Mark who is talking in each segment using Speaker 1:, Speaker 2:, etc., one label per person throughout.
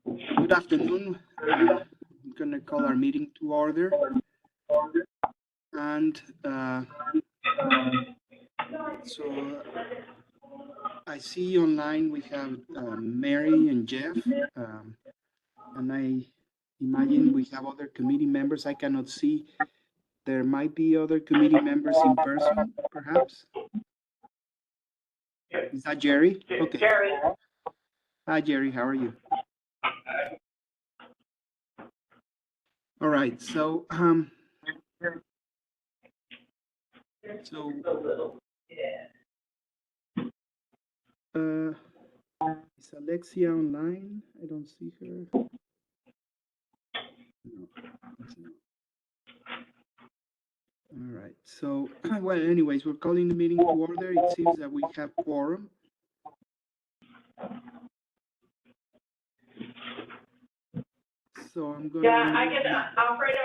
Speaker 1: Good afternoon. I'm going to call our meeting to order. And so I see online we have Mary and Jeff. And I imagine we have other committee members. I cannot see. There might be other committee members in person, perhaps. Is that Jerry? Okay.
Speaker 2: Jerry.
Speaker 1: Hi, Jerry. How are you? All right. So, is Alexia online? I don't see her. No. All right. So, well, anyways, we're calling the meeting to order. It seems that we have quorum. So I'm going
Speaker 2: Yeah, I can, Alfredo,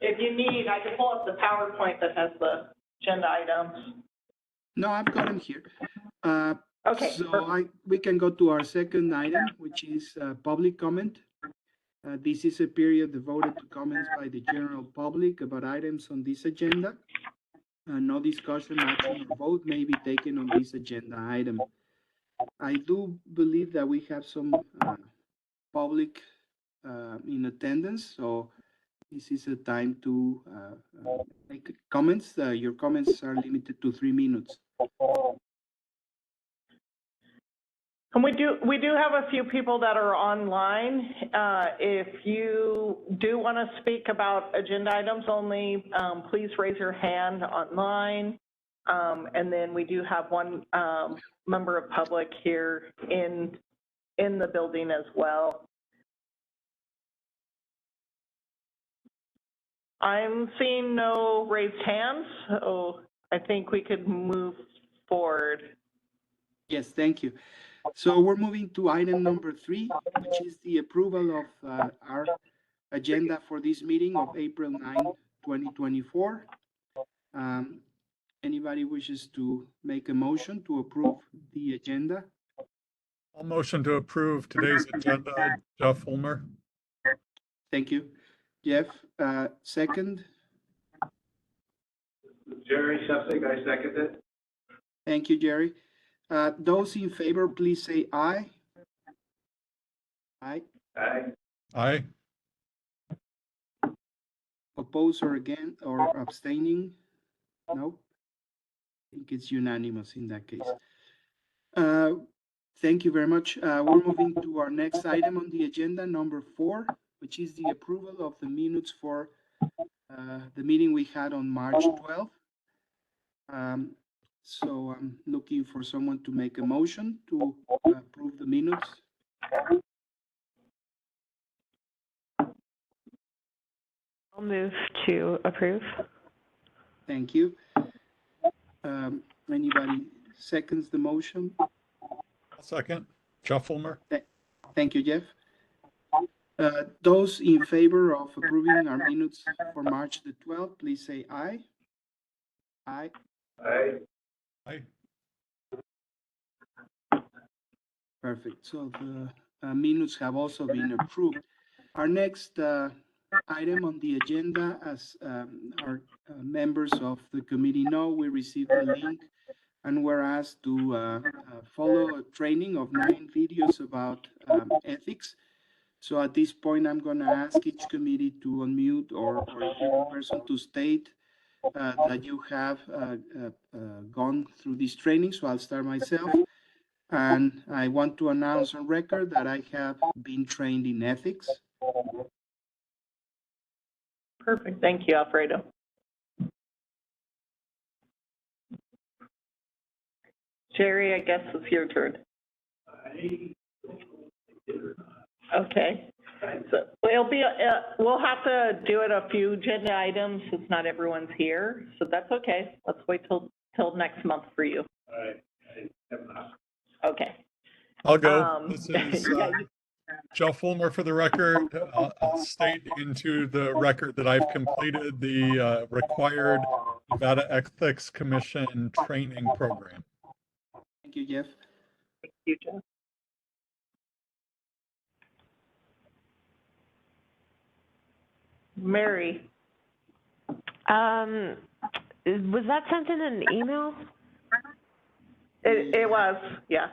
Speaker 2: if you need, I can pull up the PowerPoint that has the agenda items.
Speaker 1: No, I've got them here.
Speaker 2: Okay.
Speaker 1: So we can go to our second item, which is public comment. This is a period devoted to comments by the general public about items on this agenda. No discussion, action, or vote may be taken on this agenda item. I do believe that we have some public in attendance, so this is a time to make comments. Your comments are limited to 3 minutes.
Speaker 2: And we do have a few people that are online. If you do want to speak about agenda items only, please raise your hand online. And then we do have one member of public here in the building as well. I'm seeing no raised hands, so I think we could move forward.
Speaker 1: Yes, thank you. So we're moving to item number 3, which is the approval of our agenda for this meeting of April 9, 2024. Anybody wishes to make a motion to approve the agenda?
Speaker 3: I'll motion to approve today's agenda. Jeff Ulmer.
Speaker 1: Thank you. Jeff, second.
Speaker 4: Jerry Sheffield, I second it.
Speaker 1: Thank you, Jerry. Those in favor, please say aye. Aye.
Speaker 4: Aye.
Speaker 3: Aye.
Speaker 1: Oppose or again or abstaining? No. I think it's unanimous in that case. Thank you very much. We're moving to our next item on the agenda, number 4, which is the approval of the minutes for the meeting we had on March 12th. So I'm looking for someone to make a motion to approve the minutes.
Speaker 5: I'll move to approve.
Speaker 1: Thank you. Anybody seconds the motion?
Speaker 3: I'll second. Jeff Ulmer.
Speaker 1: Thank you, Jeff. Those in favor of approving our minutes for March the 12th, please say aye. Aye.
Speaker 4: Aye.
Speaker 3: Aye.
Speaker 1: Perfect. So the minutes have also been approved. Our next item on the agenda, as our members of the committee know, we received a link and we're asked to follow a training of 9 videos about ethics. So at this point, I'm going to ask each committee to unmute or each person to state that you have gone through this training. So I'll start myself. And I want to announce on record that I have been trained in ethics.
Speaker 2: Perfect. Thank you, Alfredo. Jerry, I guess it's your turn. Okay. So we'll have to do it a few agenda items since not everyone's here. So that's okay. Let's wait till next month for you.
Speaker 4: All right. I have not.
Speaker 2: Okay.
Speaker 3: I'll go. This is
Speaker 2: yeah,
Speaker 3: Jeff Ulmer for the record. I'll state into the record that I've completed the required Nevada Ethics Commission training program.
Speaker 1: Thank you, Jeff.
Speaker 2: Thank you, Jeff. Mary?
Speaker 5: Was that sent in an email?
Speaker 2: It was, yeah.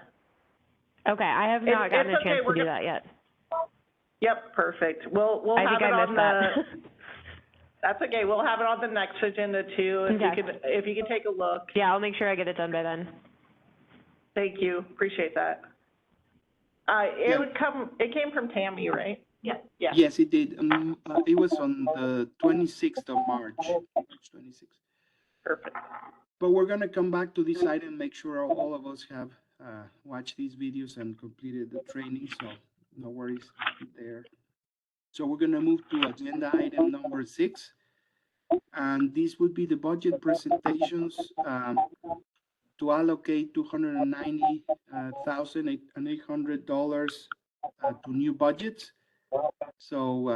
Speaker 5: Okay, I have not gotten a
Speaker 2: it's okay,
Speaker 5: chance
Speaker 2: we're
Speaker 5: to do
Speaker 2: gonna-
Speaker 5: that yet.
Speaker 2: Yep, perfect. We'll
Speaker 5: I
Speaker 2: have
Speaker 5: think
Speaker 2: it
Speaker 5: I
Speaker 2: on
Speaker 5: missed
Speaker 2: the,
Speaker 5: that.
Speaker 2: that's okay, we'll have it on the next agenda too.
Speaker 5: Okay.
Speaker 2: If you could take a look.
Speaker 5: Yeah, I'll make sure I get it done by then.
Speaker 2: Thank you, appreciate that.
Speaker 1: Yeah.
Speaker 2: It came from Tammy, right? Yeah. Yeah,
Speaker 1: Yes, it did. It was on the 26th of March, March 26th.
Speaker 2: perfect.
Speaker 1: But we're gonna come back to this item, make sure all of us have watched these videos and completed the training, so no worries there. So we're gonna move to agenda item number 6. And this would be the budget presentations to allocate $290,800 to new budgets. So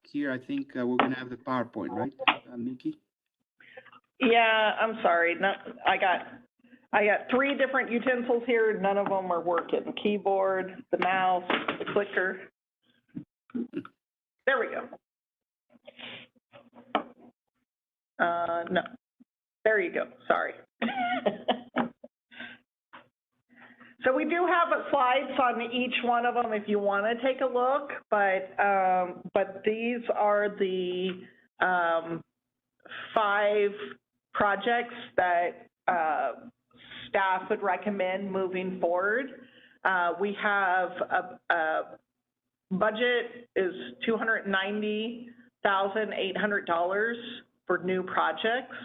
Speaker 1: here I think we're gonna have the PowerPoint, right, Mickey?
Speaker 2: Yeah, I'm sorry, no, I got 3 different utensils here, none of them are working. The keyboard, the mouse, the clicker. There we go. No, there you go, sorry. So we do have slides on each one of them if you want to take a look, but these are the 5 projects that staff would recommend moving forward. We have a budget is $290,800 for new projects.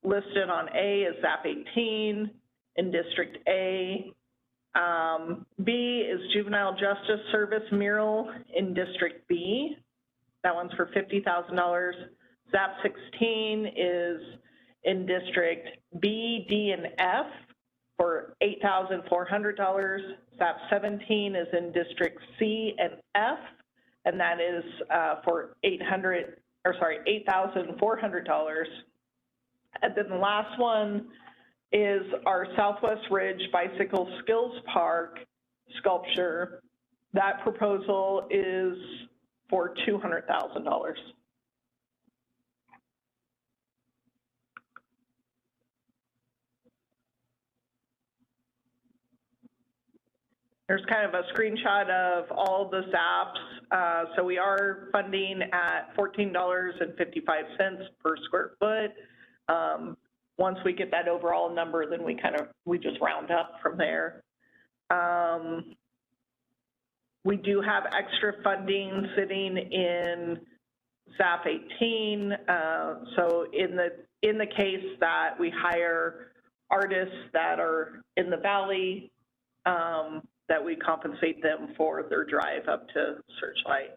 Speaker 2: Listed on A is ZAP 18 in District A. B is Juvenile Justice Service mural in District B. That one's for $50,000. ZAP 16 is in District B, D, and F for $8,400. ZAP 17 is in District C and F, and that is for $8,400. And then the last one is our Southwest Ridge Bicycle Skills Park sculpture. That proposal is for $200,000. There's kind of a screenshot of all the ZAPs. So we are funding at $14.55 per square foot. Once we get that overall number, then we just round up from there. We do have extra funding sitting in ZAP 18. So in the case that we hire artists that are in the valley, that we compensate them for their drive up to Searchlight.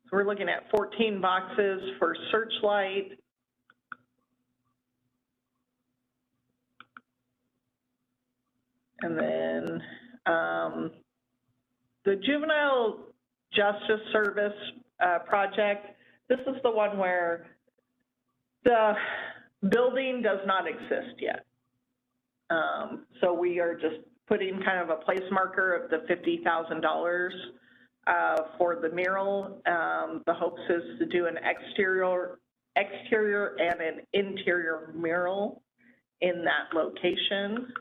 Speaker 2: So we're looking at 14 boxes for Searchlight. And then the Juvenile Justice Service project, this is the one where the building does not exist yet. So we are just putting kind of a place marker of the $50,000 for the mural. The hopes is to do an exterior and an interior mural in that location.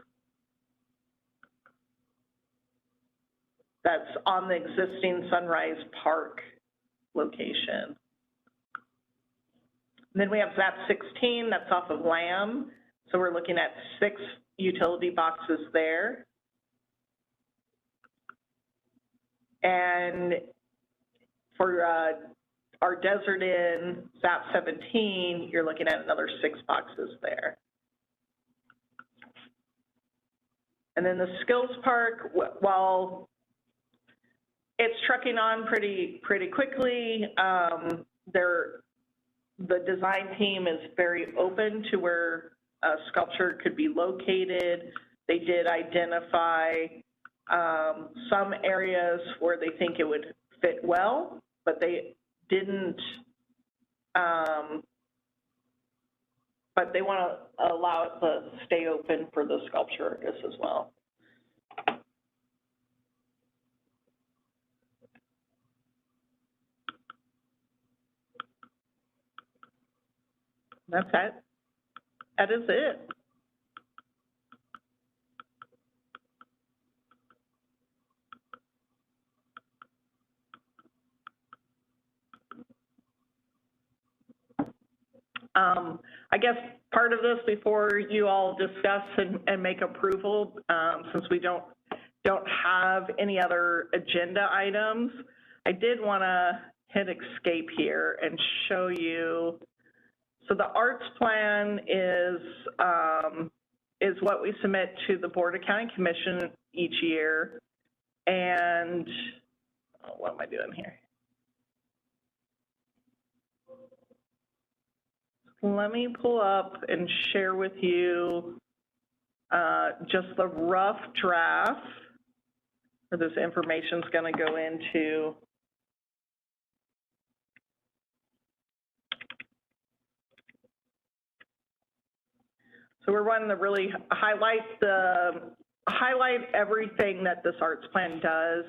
Speaker 2: That's on the existing Sunrise Park location. And then we have ZAP 16, that's off of Lamb. So we're looking at 6 utility boxes there. And for our Desert Inn, ZAP 17, you're looking at another 6 boxes there. And then the Skills Park, while it's trucking on pretty quickly, the design team is very open to where a sculpture could be located. They did identify some areas where they think it would fit well, but they didn't, but they want to allow it to stay open for the sculpture artists as well. That's it. That is it. I guess part of this, before you all discuss and make approval, since we don't have any other agenda items, I did want to hit escape here and show you. So the arts plan is what we submit to the Board of County Commission each year. And what am I doing here? Let me pull up and share with you just the rough draft where this information is going to go into. So we're wanting to really highlight everything that this arts plan does,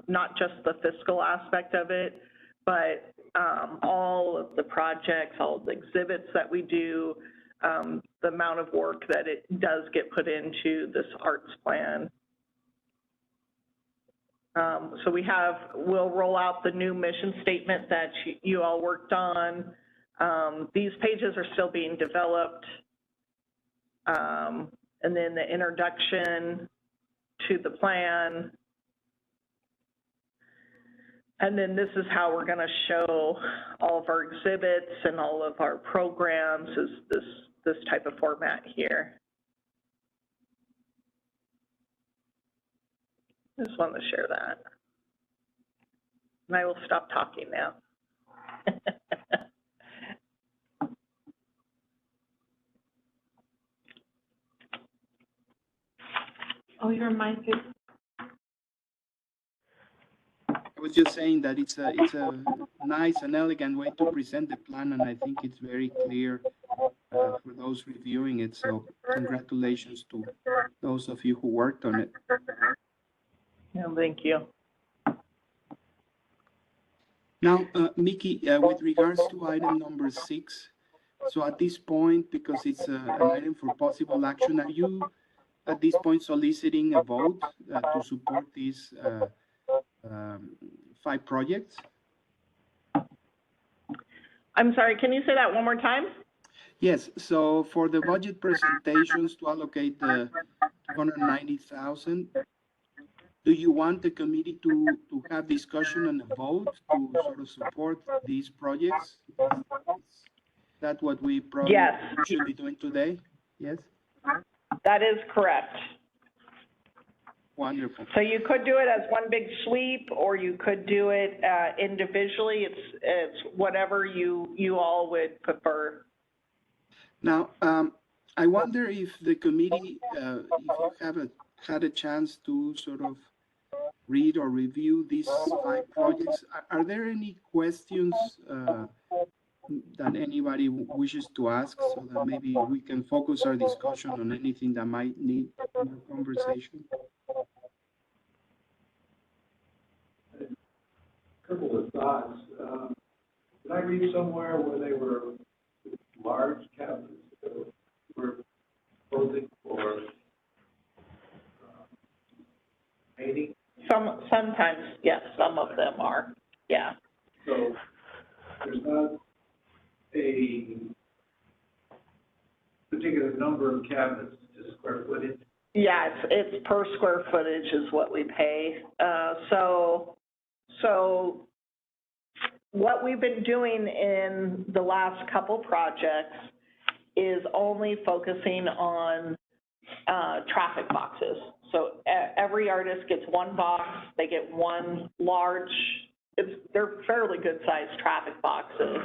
Speaker 2: not just the fiscal aspect of it, but all of the projects, all of the exhibits that we do, the amount of work that it does get put into this arts plan. So we'll roll out the new mission statement that you all worked on. These pages are still being developed. And then the introduction to the plan. And then this is how we're going to show all of our exhibits and all of our programs, is this type of format here. I just wanted to share that. And I will stop talking now.
Speaker 5: Oh, you're my favorite.
Speaker 1: I was just saying that it's a nice and elegant way to present the plan, and I think it's very clear for those reviewing it. So congratulations to those of you who worked on it.
Speaker 2: Yeah, thank you.
Speaker 1: Now, Mickey, with regards to item number 6, so at this point, because it's an item for possible action, are you at this point soliciting a vote to support these 5 projects?
Speaker 2: I'm sorry, can you say that one more time?
Speaker 1: Yes, so for the budget presentations to allocate the 290,000, do you want the committee to have discussion and a vote to sort of support these projects? Is that what we probably should be doing today? Yes?
Speaker 2: That is correct.
Speaker 1: Wonderful.
Speaker 2: So you could do it as one big sweep, or you could do it individually. It's whatever you all would prefer.
Speaker 1: Now, I wonder if the committee, if you have had a chance to sort of read or review these 5 projects, are there any questions that anybody wishes to ask, so that maybe we can focus our discussion on anything that might need more conversation?
Speaker 4: Couple of thoughts. Did I read somewhere where they were large cabinets that were posing for painting?
Speaker 2: Sometimes, yes, some of them are, yeah.
Speaker 4: So there's not a particular number of cabinets to square footage?
Speaker 2: Yeah, it's per square footage is what we pay. So what we've been doing in the last couple projects is only focusing on traffic boxes. So every artist gets one box, they get one large, they're fairly good sized traffic boxes,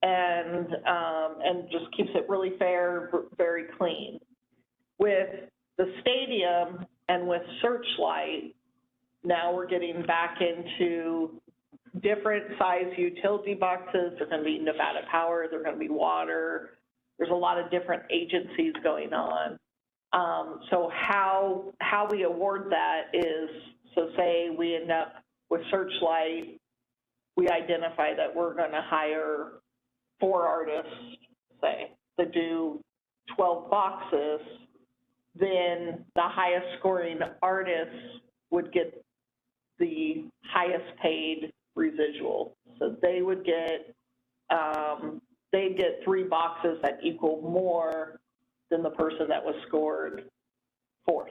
Speaker 2: and just keeps it really fair, very clean. With the stadium and with Searchlight, now we're getting back into different size utility boxes. They're going to be Nevada Power, they're going to be water. There's a lot of different agencies going on. So how we award that is, so say we end up with Searchlight, we identify that we're going to hire 4 artists, say, to do 12 boxes, then the highest scoring artists would get the highest paid residual. So they would get, they'd get 3 boxes that equal more than the person that was scored 4th.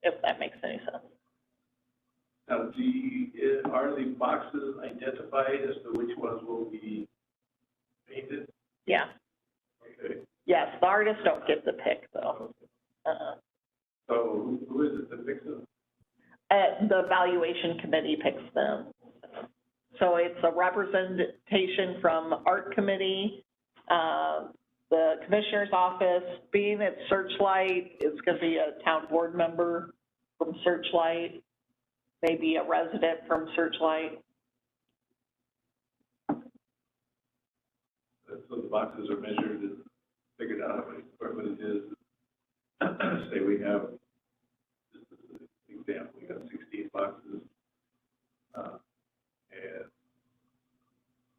Speaker 2: If that makes any sense.
Speaker 4: Now, are the boxes identified as to which ones will be painted?
Speaker 2: Yeah.
Speaker 4: Okay.
Speaker 2: Yes, the artists don't get the pick though.
Speaker 4: So who is it that picks them?
Speaker 2: The evaluation committee picks them. So it's a representation from art committee, the commissioner's office. Being at Searchlight, it's going to be a town board member from Searchlight, maybe a resident from Searchlight.
Speaker 4: So the boxes are measured and figured out what it is. Say we have, just as an example, we got 16 boxes. And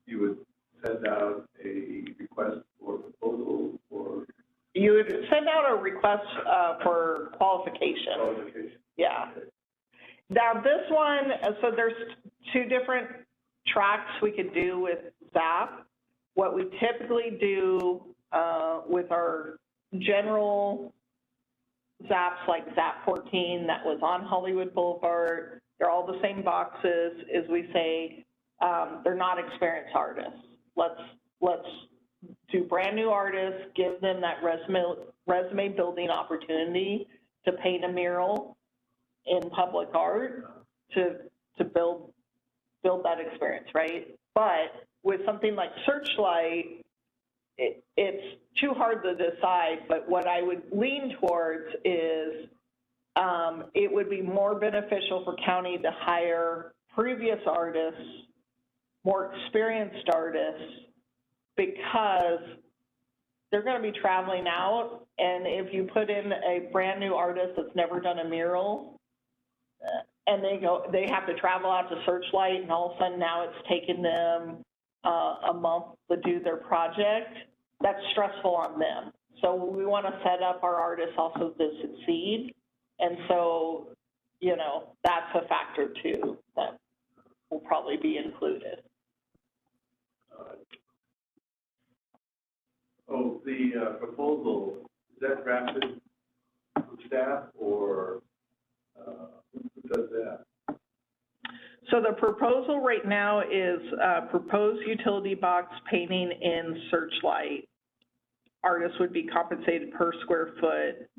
Speaker 4: you would send out a request for proposal or
Speaker 2: You would send out a request for qualification.
Speaker 4: qualification.
Speaker 2: Yeah. Now this one, so there's 2 different tracks we could do with ZAP. What we typically do with our general ZAPs, like ZAP 14 that was on Hollywood Boulevard, they're all the same boxes, is we say they're not experienced artists. Let's do brand new artists, give them that resume building opportunity to paint a mural in public art to build that experience, right? But with something like Searchlight, it's too hard to decide, but what I would lean towards is it would be more beneficial for county to hire previous artists, more experienced artists, because they're going to be traveling out, and if you put in a brand new artist that's never done a mural, and they have to travel out to Searchlight, and all of a sudden now it's taken them a month to do their project, that's stressful on them. So we want to set up our artists also to succeed, and so, you know, that's a factor too that will probably be included.
Speaker 4: The proposal, is that drafted from staff or who does that?
Speaker 2: So the proposal right now is proposed utility box painting in Searchlight. Artists would be compensated per square foot.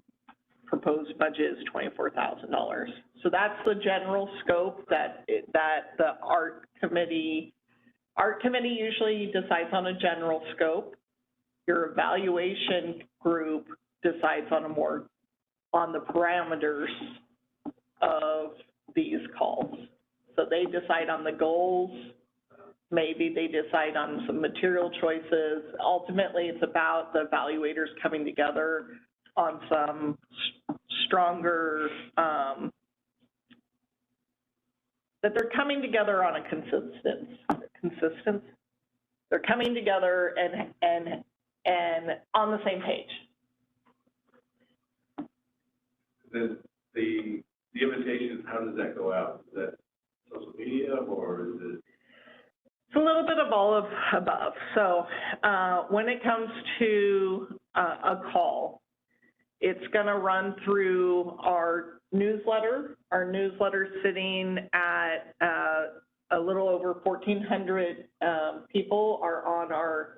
Speaker 2: Proposed budget is $24,000. So that's the general scope that the art committee usually decides on a general scope. Your evaluation group decides on the parameters of these calls. So they decide on the goals, maybe they decide on some material choices. Ultimately, it's about the evaluators coming together on some stronger, that they're coming together on a consistence. They're coming together and on the same page.
Speaker 4: Then the invitation, how does that go out? Is that social media or is it?
Speaker 2: It's a little bit of all of above. So when it comes to a call, it's going to run through our newsletter. Our newsletter sitting at a little over 1,400 people are on our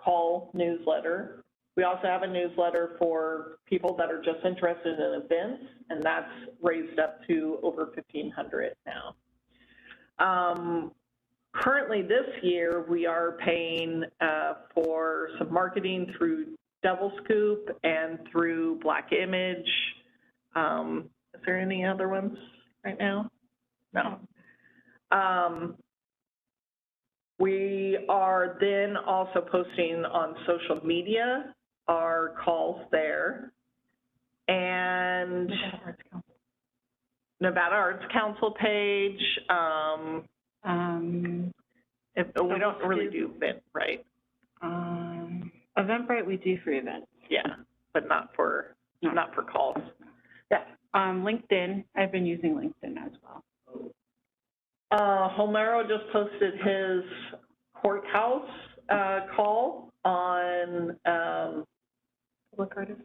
Speaker 2: call newsletter. We also have a newsletter for people that are just interested in events, and that's raised up to over 1,500 now. Currently this year, we are paying for some marketing through Double Scoop and through Black Image. Is there any other ones right now? No. We are then also posting on social media our calls there. And Nevada Arts Council page. We don't really do event, right?
Speaker 5: Eventbrite, we do for events.
Speaker 2: Yeah, but not for calls. Yeah.
Speaker 5: LinkedIn, I've been using LinkedIn as well.
Speaker 2: Homero just posted his courthouse, call on,
Speaker 5: Public artist?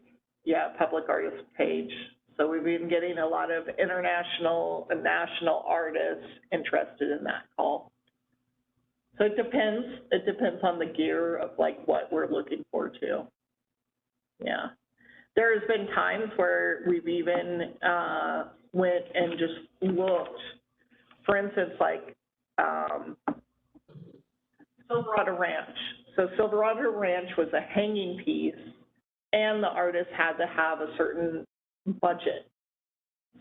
Speaker 2: public artist page. So we've been getting a lot of international and national artists interested in that call. So it depends. It depends on the gear of like what we're looking for too. Yeah. There's been times where we've even went and just looked. For instance, like Silverado Ranch. So Silverado Ranch was a hanging piece, and the artist had to have a certain budget.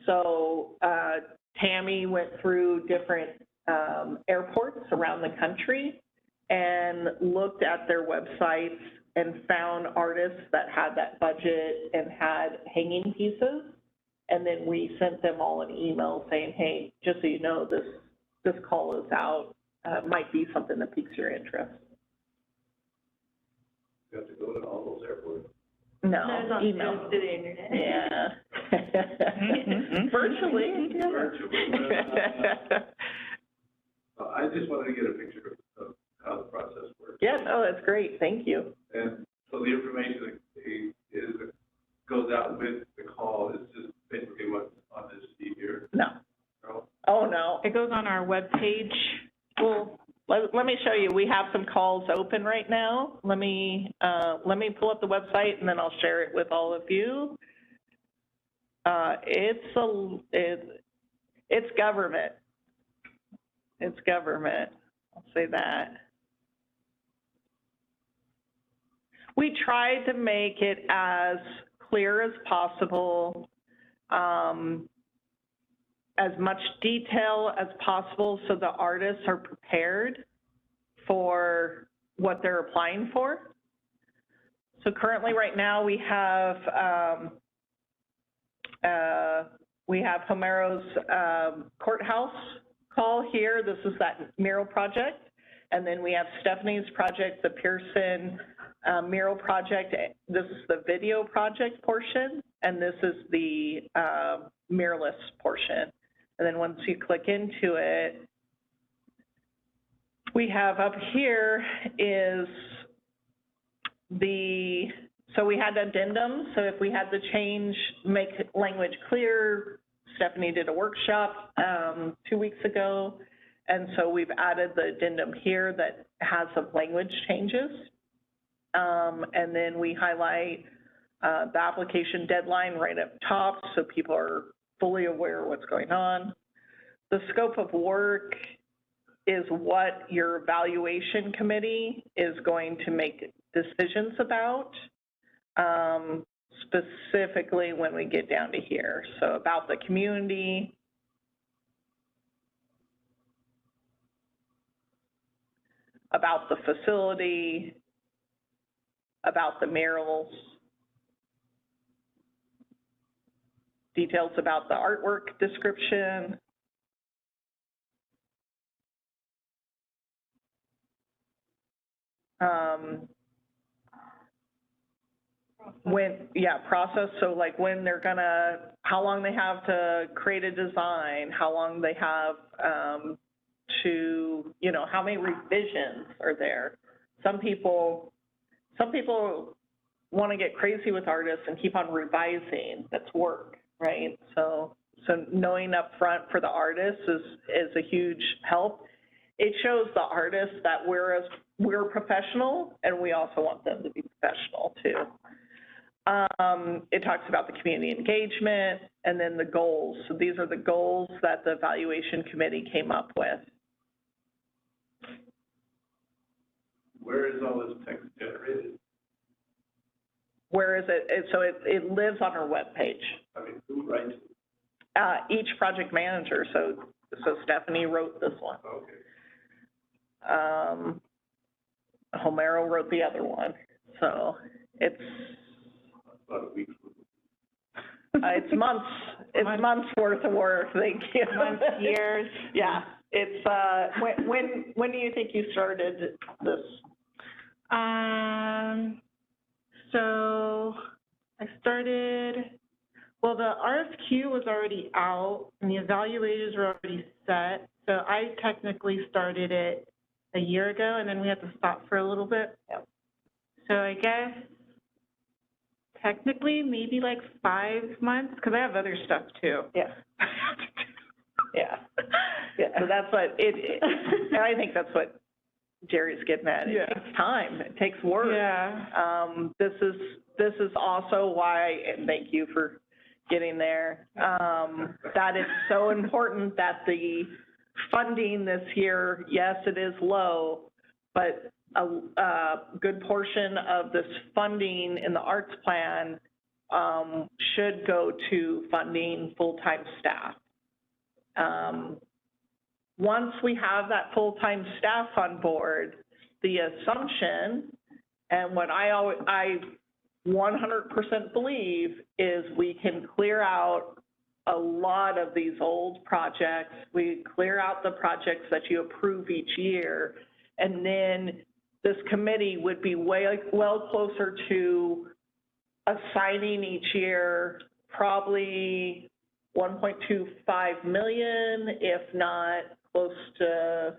Speaker 2: So Tammy went through different airports around the country and looked at their websites and found artists that had that budget and had hanging pieces. And then we sent them all an email saying, hey, just so you know, this call is out. Might be something that piques your interest.
Speaker 4: You have to go to all those airports.
Speaker 2: No,
Speaker 5: It's on
Speaker 2: email.
Speaker 5: to the internet.
Speaker 2: Yeah. Virtually.
Speaker 4: I just wanted to get a picture of how the process works.
Speaker 2: Yeah, no, that's great. Thank you.
Speaker 4: And so the information that goes out with the call is just basically what's on this sheet here.
Speaker 2: No.
Speaker 4: No?
Speaker 2: Oh, no.
Speaker 5: It goes on our webpage.
Speaker 2: Well, let me show you. We have some calls open right now. Let me pull up the website and then I'll share it with all of you. It's government. It's government. I'll say that. We tried to make it as clear as possible, as much detail as possible so the artists are prepared for what they're applying for. So currently right now we have Homero's courthouse call here. This is that mural project. And then we have Stephanie's project, the Pearson mural project. This is the video project portion, and this is the mirrorless portion. And then once you click into it, we have up here is so we had addendums. So if we had to change, make language clear, Stephanie did a workshop 2 weeks ago. And so we've added the addendum here that has some language changes. And then we highlight the application deadline right up top so people are fully aware of what's going on. The scope of work is what your evaluation committee is going to make decisions about, specifically when we get down to here. So about the community, about the facility, about the murals, details about the artwork description, process. So like when they're gonna, how long they have to create a design, how long they have to, how many revisions are there. Some people want to get crazy with artists and keep on revising. That's work, right? So knowing up front for the artists is a huge help. It shows the artists that we're professional, and we also want them to be professional too. It talks about the community engagement and then the goals. So these are the goals that the evaluation committee came up with.
Speaker 4: Where is all this text generated?
Speaker 2: Where is it? So it lives on our webpage.
Speaker 4: I mean, who writes it?
Speaker 2: Each project manager. So Stephanie wrote this one.
Speaker 4: Okay.
Speaker 2: Homero wrote the other one. So it's
Speaker 4: About a week.
Speaker 2: it's months. It's months worth of work. Thank you.
Speaker 5: Months, years.
Speaker 2: Yeah. It's when do you think you started this?
Speaker 5: So I started, well, the RFQ was already out and the evaluators were already set. So I technically started it a year ago and then we had to stop for a little bit.
Speaker 2: Yep.
Speaker 5: So I guess technically maybe like 5 months, because I have other stuff too.
Speaker 2: Yeah. Yeah. Yeah, so that's what and I think that's what Jerry's getting at. It
Speaker 5: Yeah.
Speaker 2: takes time, it takes work.
Speaker 5: Yeah.
Speaker 2: This is also why, and thank you for getting there, that it's so important that the funding this year, yes, it is low, but a good portion of this funding in the arts plan should go to funding full-time staff. Once we have that full-time staff on board, the assumption, and what I 100% believe, is we can clear out a lot of these old projects. We clear out the projects that you approve each year, and then this committee would be well closer to assigning each year probably 1.25 million, if not close to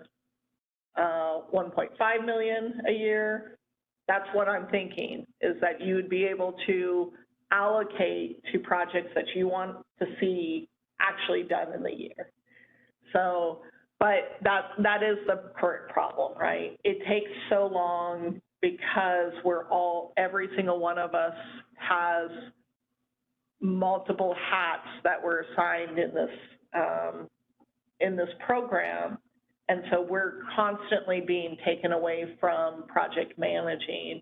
Speaker 2: 1.5 million a year. That's what I'm thinking, is that you would be able to allocate to projects that you want to see actually done in the year. So, but that is the current problem, right? It takes so long because every single one of us has multiple hats that were assigned in this program. And so we're constantly being taken away from project managing,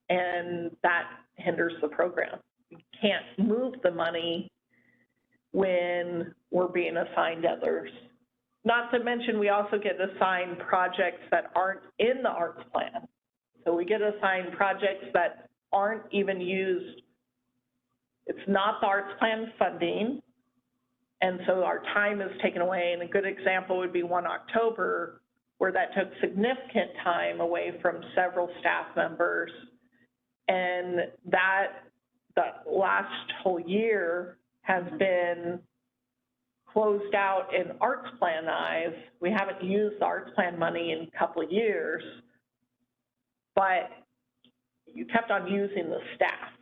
Speaker 2: and that hinders the program. We can't move the money when we're being assigned others. Not to mention, we also get assigned projects that aren't in the arts plan. So we get assigned projects that aren't even used. It's not the arts plan funding. And so our time is taken away. And a good example would be 1 October, where that took significant time away from several staff members. And the last whole year has been closed out in arts plan eyes. We haven't used the arts plan money in a couple of years, but you kept on using the staff.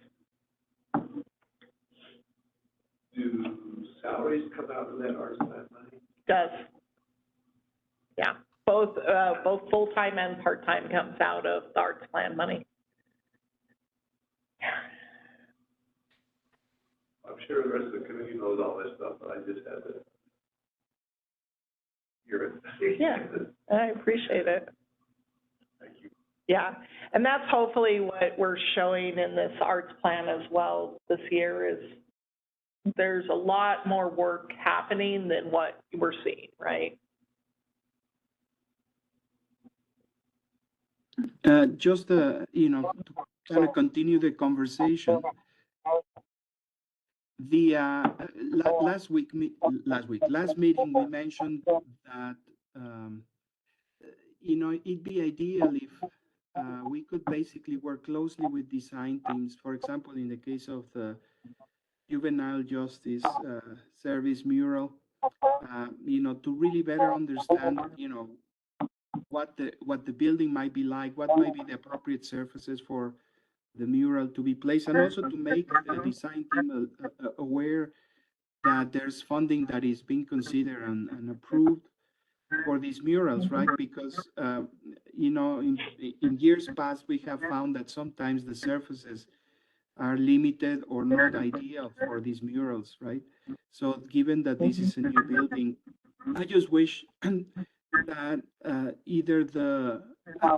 Speaker 4: Do salaries come out of that arts plan money?
Speaker 2: Does. Yeah, both full-time and part-time comes out of the arts plan money.
Speaker 4: I'm sure the rest of the committee knows all this stuff, but I just had to hear it.
Speaker 2: Yeah. I appreciate it.
Speaker 4: Thank you.
Speaker 2: Yeah, and that's hopefully what we're showing in this arts plan as well this year, is there's a lot more work happening than what we're seeing, right?
Speaker 1: Just, to kind of continue the conversation. The last meeting, we mentioned that, it'd be ideal if we could basically work closely with design teams. For example, in the case of the Juvenile Justice Service mural, to really better understand, what the building might be like, what might be the appropriate surfaces for the mural to be placed, and also to make the design team aware that there's funding that is being considered and approved for these murals, right? Because, in years past, we have found that sometimes the surfaces are limited or not ideal for these murals, right? So given that this is a new building, I just wish that either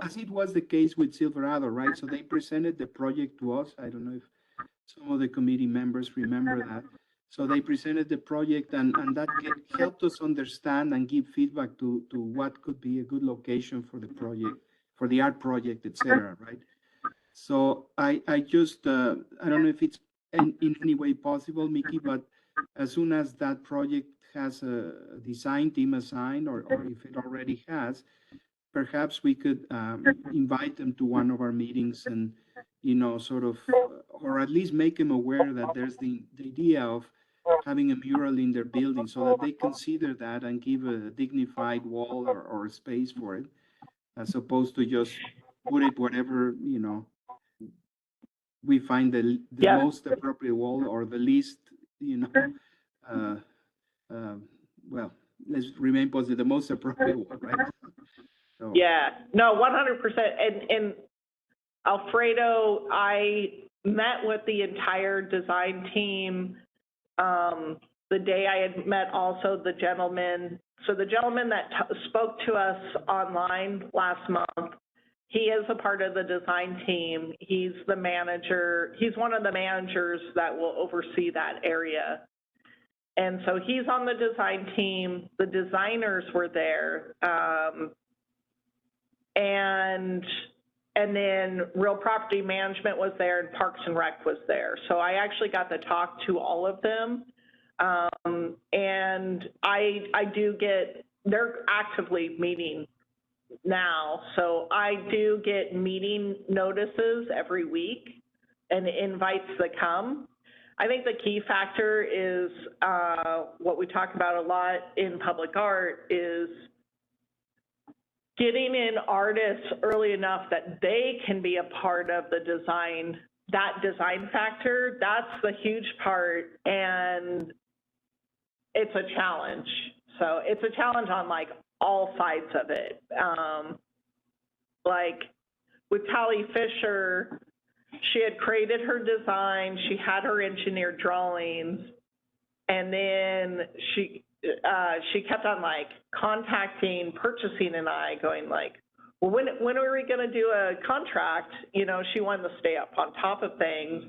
Speaker 1: as it was the case with Silverado, right? So they presented the project to us. I don't know if some of the committee members remember that. So they presented the project, and that helped us understand and give feedback to what could be a good location for the project, for the art project, etc., right? So I just, I don't know if it's in any way possible, Mickey, but as soon as that project has a design team assigned, or if it already has, perhaps we could invite them to one of our meetings and, sort of, or at least make them aware that there's the idea of having a mural in their building so that they consider that and give a dignified wall or space for it, as opposed to just put it whatever, we find the
Speaker 2: Yeah.
Speaker 1: most appropriate wall or the least, well, let's remain positive, the most appropriate wall, right? So,
Speaker 2: Yeah, no, 100%. And Alfredo, I met with the entire design team the day I had met also the gentleman. So the gentleman that spoke to us online last month, he is a part of the design team. He's the manager. He's one of the managers that will oversee that area. And so he's on the design team. The designers were there. And then Real Property Management was there and Parks and Rec was there. So I actually got to talk to all of them. And I do get, they're actively meeting now. So I do get meeting notices every week and invites that come. I think the key factor is what we talk about a lot in public art is getting in artists early enough that they can be a part of the design, that design factor. That's the huge part, and it's a challenge. So it's a challenge on like all sides of it. Like with Tally Fisher, she had created her design, she had her engineered drawings, and then she kept on like contacting purchasing and I going like, well, when are we going to do a contract? She wanted to stay up on top of things.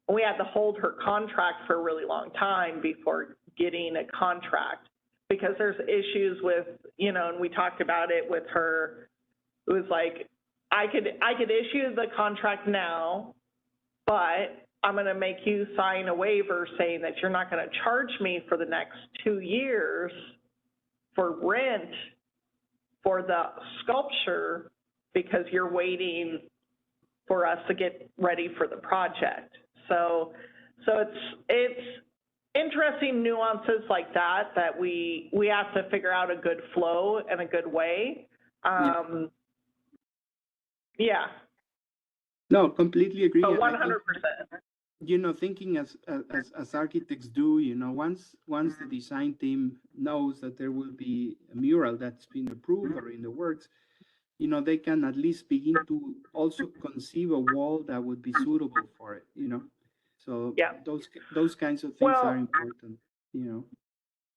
Speaker 2: And we had to hold her contract for a really long time before getting a contract because there's issues with, and we talked about it with her. It was like, I could issue the contract now, but I'm going to make you sign a waiver saying that you're not going to charge me for the next 2 years for rent for the sculpture because you're waiting for us to get ready for the project. So it's interesting nuances like that we have to figure out a good flow and a good way. Yeah.
Speaker 1: No, completely agree.
Speaker 2: So
Speaker 1: And I
Speaker 2: 100%.
Speaker 1: think, thinking as architects do, once the design team knows that there will be a mural that's been approved or in the works, they can at least begin to also conceive a wall that would be suitable for it, So
Speaker 2: Yeah.
Speaker 1: those kinds of things
Speaker 2: Well,
Speaker 1: are important,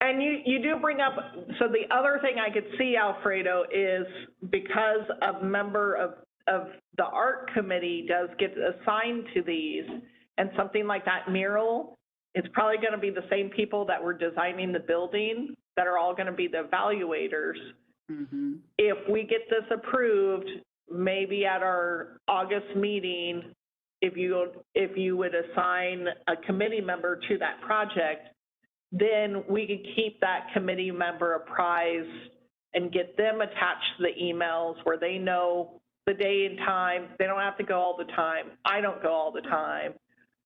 Speaker 2: And you do bring up, so the other thing I could see, Alfredo, is because a member of the art committee does get assigned to these, and something like that mural, it's probably going to be the same people that were designing the building that are all going to be the evaluators.
Speaker 1: Mm-hmm.
Speaker 2: If we get this approved, maybe at our August meeting, if you would assign a committee member to that project, then we could keep that committee member apprised and get them attached to the emails where they know the day and time. They don't have to go all the time. I don't go all the time,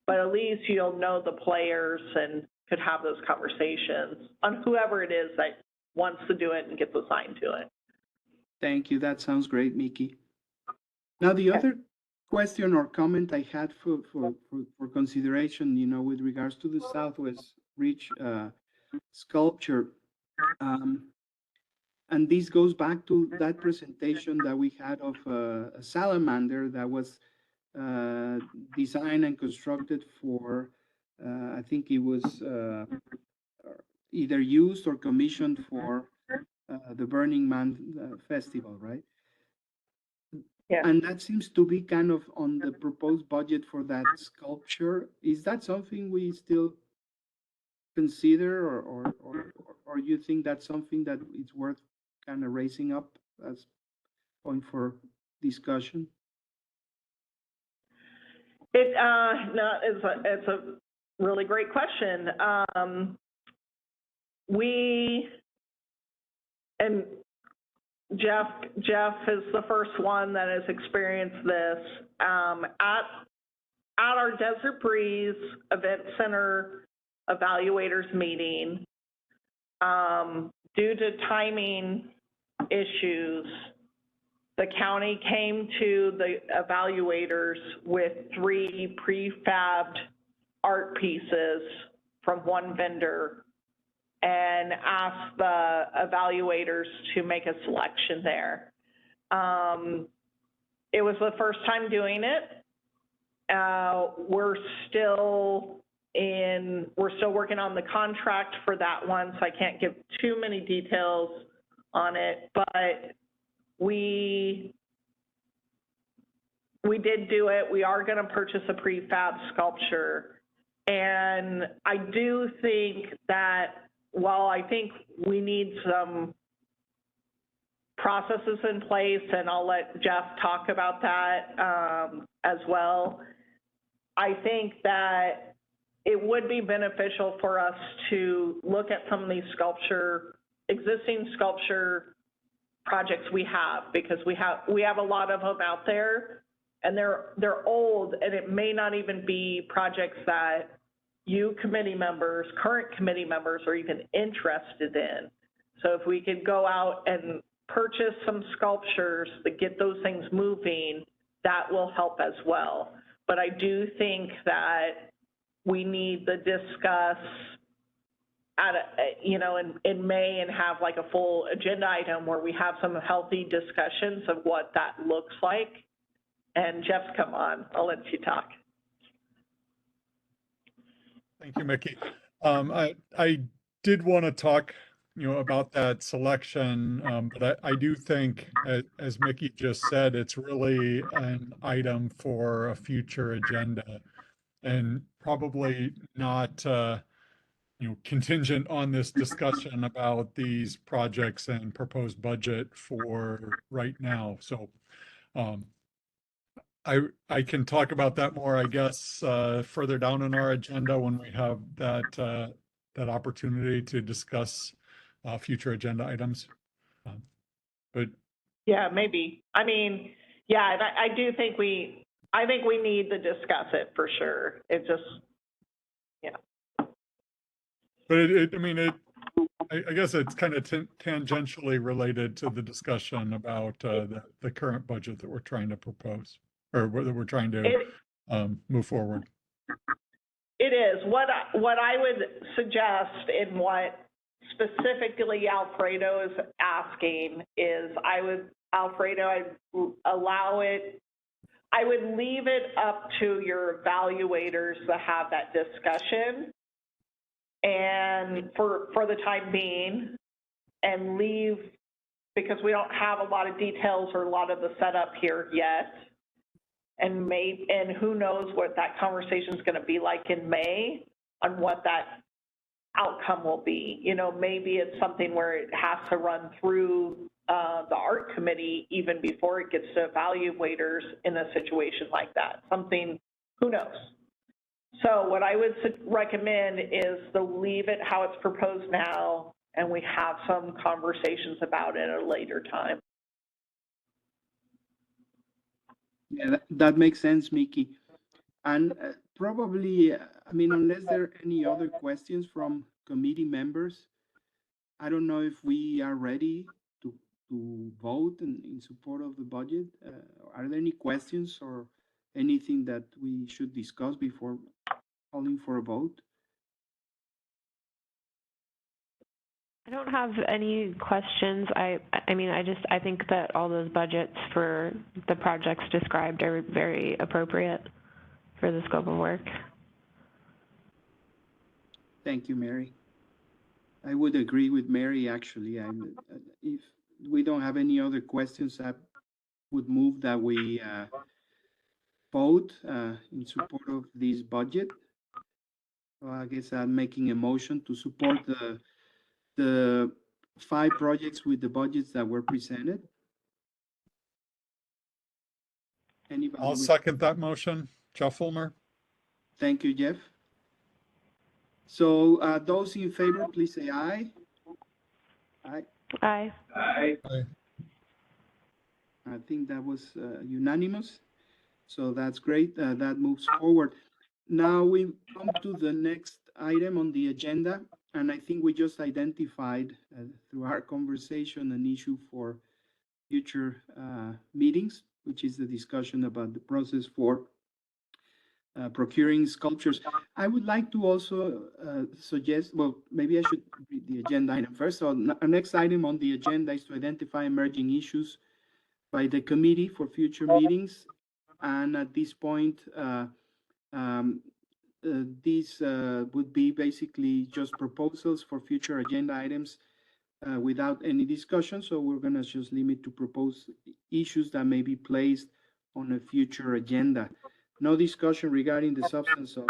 Speaker 2: but at least you'll know the players and could have those conversations on whoever it is that wants to do it and gets assigned to it.
Speaker 1: Thank you. That sounds great, Mickey. Now, the other question or comment I had for consideration, with regards to the Southwest Reach sculpture, and this goes back to that presentation that we had of a salamander that was designed and constructed for, I think it was either used or commissioned for the Burning Man festival, right?
Speaker 2: Yeah.
Speaker 1: And that seems to be kind of on the proposed budget for that sculpture. Is that something we still consider, or you think that's something that it's worth kind of raising up as point for discussion?
Speaker 2: It's a really great question. Jeff is the first one that has experienced this. At our Desert Breeze Event Center evaluators meeting, due to timing issues, the county came to the evaluators with 3 prefabbed art pieces from one vendor and asked the evaluators to make a selection there. It was the first time doing it. We're still working on the contract for that one, so I can't give too many details on it, but we did do it. We are going to purchase a prefab sculpture. And I do think that while I think we need some processes in place, and I'll let Jeff talk about that as well, I think that it would be beneficial for us to look at some of these existing sculpture projects we have, because we have a lot of them out there, and they're old, and it may not even be projects that you current committee members are even interested in. So if we could go out and purchase some sculptures to get those things moving, that will help as well. But I do think that we need to discuss in May and have like a full agenda item where we have some healthy discussions of what that looks like. And Jeff's come on, I'll let you talk.
Speaker 3: Thank you, Mickey. I did want to talk, about that selection, but I do think, as Mickey just said, it's really an item for a future agenda, and probably not, contingent on this discussion about these projects and proposed budget for right now. So, I can talk about that more, I guess, further down in our agenda when we have that opportunity to discuss future agenda items. But
Speaker 2: yeah, maybe. I mean, yeah, and I do think I think we need to discuss it for sure. It just,
Speaker 3: But I guess it's kind of tangentially related to the discussion about the current budget that we're trying to propose, or that we're trying to move forward.
Speaker 2: It is. What I would suggest, in what specifically Alfredo is asking, is I would leave it up to your evaluators to have that discussion, and for the time being, and leave, because we don't have a lot of details or a lot of the setup here yet. And who knows what that conversation is going to be like in May on what that outcome will be. Maybe it's something where it has to run through the art committee even before it gets to evaluators in a situation like that. Something, who knows? So what I would recommend is to leave it how it's proposed now, and we have some conversations about it at a later time.
Speaker 1: Yeah, that makes sense, Mickey. And probably, unless there are any other questions from committee members, I don't know if we are ready to vote in support of the budget. Are there any questions or anything that we should discuss before calling for a vote?
Speaker 6: I don't have any questions. I think that all those budgets for the projects described are very appropriate for the scope of work.
Speaker 1: Thank you, Mary. I would agree with Mary, actually. If we don't have any other questions, I would move that we vote in support of this budget. So I guess I'm making a motion to support the 5 projects with the budgets that were presented. Anybody?
Speaker 3: I'll second that motion. Jeff Fulmer.
Speaker 1: Thank you, Jeff. So those in favor, please say aye. Aye.
Speaker 6: Aye.
Speaker 4: Aye.
Speaker 3: Aye.
Speaker 1: I think that was unanimous. So that's great. That moves forward. Now we come to the next item on the agenda, and I think we just identified through our conversation an issue for future meetings, which is the discussion about the process for procuring sculptures. I would like to also suggest, well, maybe I should read the agenda item first. So our next item on the agenda is to identify emerging issues by the committee for future meetings. And at this point, these would be basically just proposals for future agenda items without any discussion. So we're going to just limit to propose issues that may be placed on a future agenda. No discussion regarding the substance of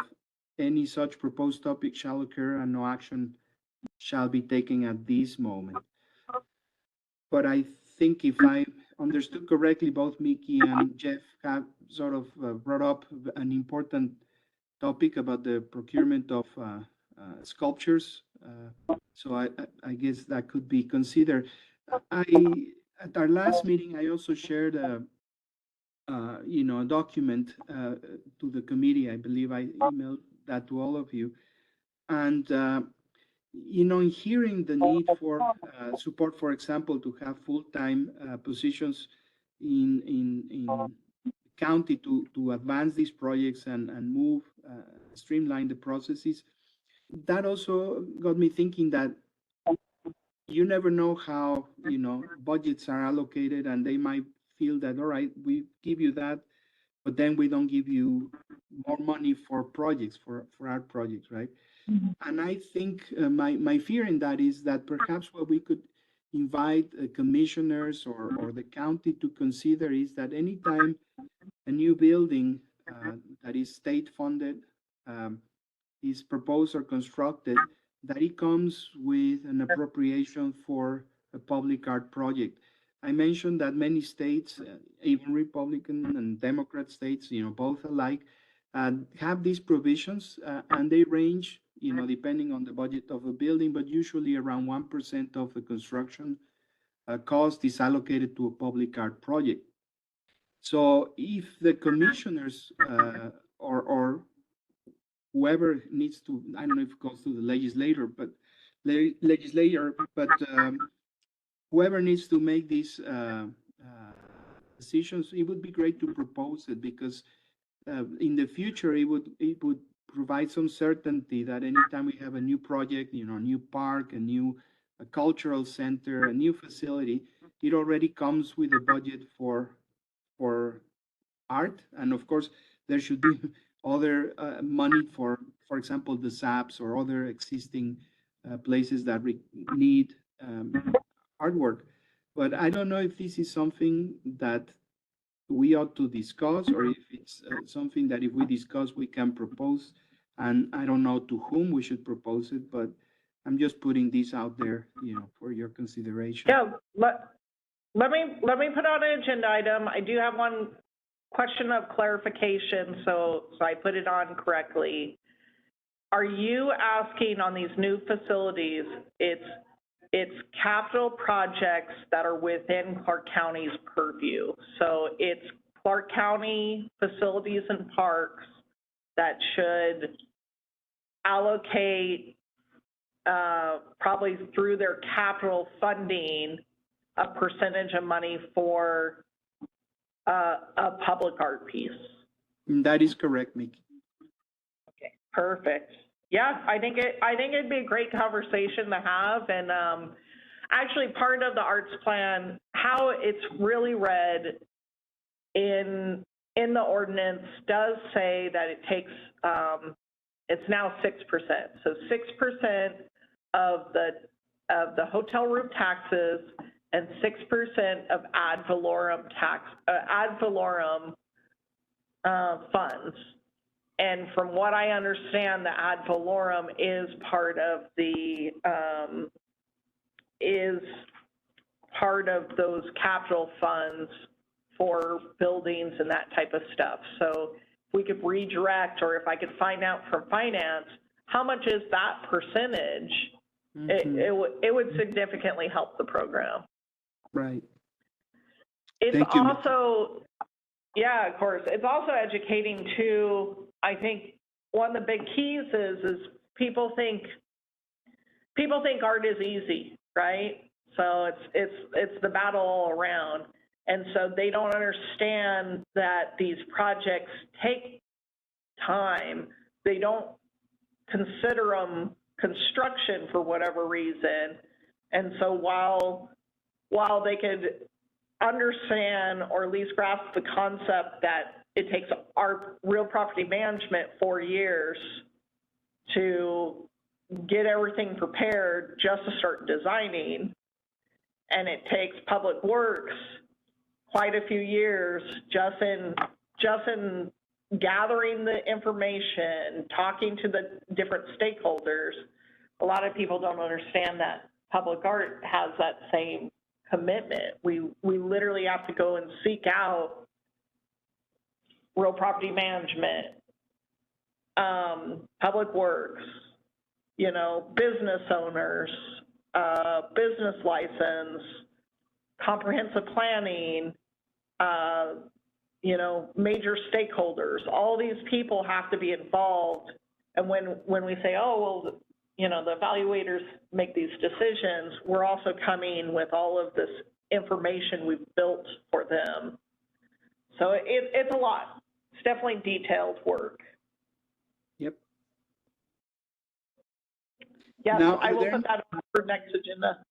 Speaker 1: any such proposed topic shall occur, and no action shall be taken at this moment. But I think if I understood correctly, both Mickey and Jeff have sort of brought up an important topic about the procurement of sculptures. So I guess that could be considered. At our last meeting, I also shared a document to the committee. I believe I emailed that to all of you. And, in hearing the need for support, for example, to have full-time positions in county to advance these projects and move, streamline the processes, that also got me thinking that you never know how, budgets are allocated, and they might feel that, all right, we give you that, but then we don't give you more money for projects, for art projects, right? And I think my fear in that is that perhaps what we could invite commissioners or the county to consider is that anytime a new building that is state funded is proposed or constructed, that it comes with an appropriation for a public art project. I mentioned that many states, even Republican and Democrat states, both alike, have these provisions, and they range, depending on the budget of a building, but usually around 1% of the construction cost is allocated to a public art project. So if the commissioners or whoever needs to, I don't know if it goes to the legislator, but whoever needs to make these decisions, it would be great to propose it, because in the future it would provide some certainty that anytime we have a new project, a new park, a cultural center, a new facility, it already comes with a budget for art. And of course, there should be other money for example, the SAPs or other existing places that need artwork. But I don't know if this is something that we ought to discuss, or if it's something that if we discuss, we can propose. And I don't know to whom we should propose it, but I'm just putting this out there, for your consideration.
Speaker 2: Yeah, let me put out an agenda item. I do have one question of clarification, so I put it on correctly. Are you asking on these new facilities, it's capital projects that are within Clark County's purview? So it's Clark County facilities and parks that should allocate, probably through their capital funding, a percentage of money for a public art piece.
Speaker 1: That is correct, Mickey.
Speaker 2: Okay, perfect. Yeah, I think it'd be a great conversation to have. And actually, part of the arts plan, how it's really read in the ordinance, does say that it takes, it's now 6%. So 6% of the hotel room taxes and 6% of ad valorem funds. And from what I understand, the ad valorem is part of those capital funds for buildings and that type of stuff. So if we could redirect, or if I could find out from finance, how much is that percentage, it would significantly help the program.
Speaker 1: Right.
Speaker 2: It's
Speaker 1: Thank you, Mickey.
Speaker 2: also, yeah, of course. It's also educating too. I think one of the big keys is people think art is easy, right? So it's the battle all around. And so they don't understand that these projects take time. They don't consider them construction for whatever reason. And so while they could understand or at least grasp the concept that it takes our real property management 4 years to get everything prepared just to start designing, and it takes public works quite a few years just in gathering the information, talking to the different stakeholders. A lot of people don't understand that public art has that same commitment. We literally have to go and seek out real property management, public works, you know, business owners, business license, comprehensive planning, you know, major stakeholders. All these people have to be involved. And when we say, oh, well, you know, the evaluators make these decisions, we're also coming with all of this information we've built for them. So it's a lot. It's definitely detailed work.
Speaker 1: Yep.
Speaker 2: Yes,
Speaker 1: Now,
Speaker 2: I
Speaker 1: are
Speaker 2: will
Speaker 1: there-
Speaker 2: put that on for next agenda.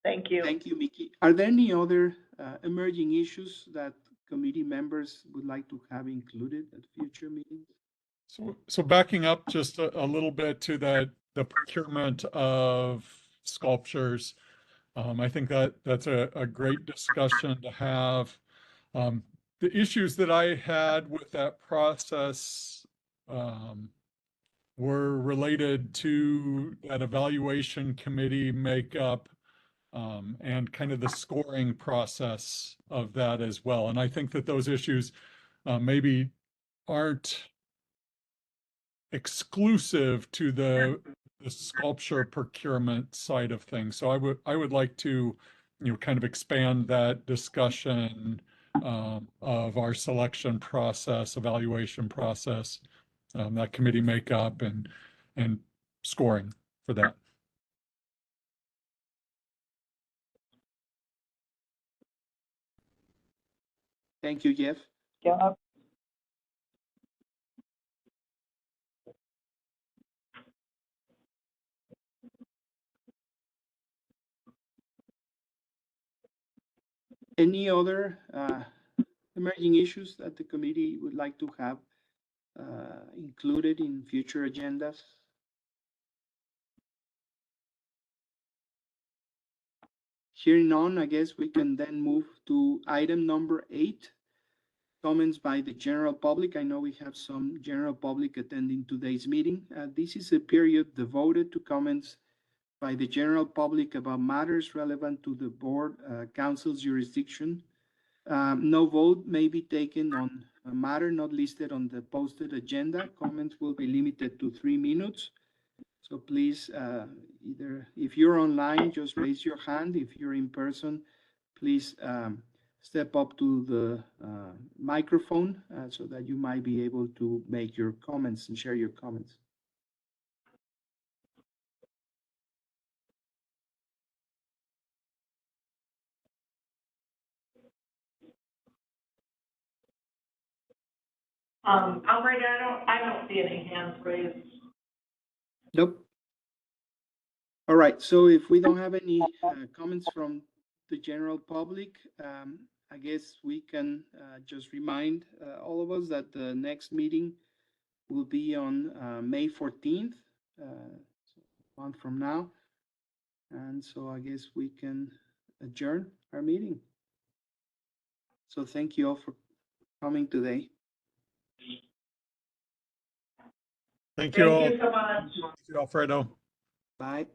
Speaker 2: Thank you.
Speaker 1: Thank you, Mickey. Are there any other emerging issues that committee members would like to have included at future meetings?
Speaker 3: So backing up just a little bit to the procurement of sculptures, I think that's a great discussion to have. The issues that I had with that process were related to that evaluation committee makeup and kind of the scoring process of that as well. And I think that those issues maybe aren't exclusive to the sculpture procurement side of things. So I would like to, you know, kind of expand that discussion of our selection process, evaluation process, that committee makeup and scoring for that.
Speaker 1: Thank you, Jeff.
Speaker 2: Yeah.
Speaker 1: Any other emerging issues that the committee would like to have included in future agendas? Hearing none, I guess we can then move to item number 8, comments by the general public. I know we have some general public attending today's meeting. This is a period devoted to comments by the general public about matters relevant to the board council's jurisdiction. No vote may be taken on a matter not listed on the posted agenda. Comments will be limited to 3 minutes. So please, either if you're online, just raise your hand. If you're in person, please step up to the microphone so that you might be able to make your comments and share your comments.
Speaker 2: Operator, I don't see any hands raised.
Speaker 1: Nope. All right, so if we don't have any comments from the general public, I guess we can just remind all of us that the next meeting will be on May 14th, so a month from now. And so I guess we can adjourn our meeting. So thank you all for coming today.
Speaker 3: Thank you all.
Speaker 2: Thank you so much.
Speaker 3: Thank you, Alfredo.
Speaker 1: Bye.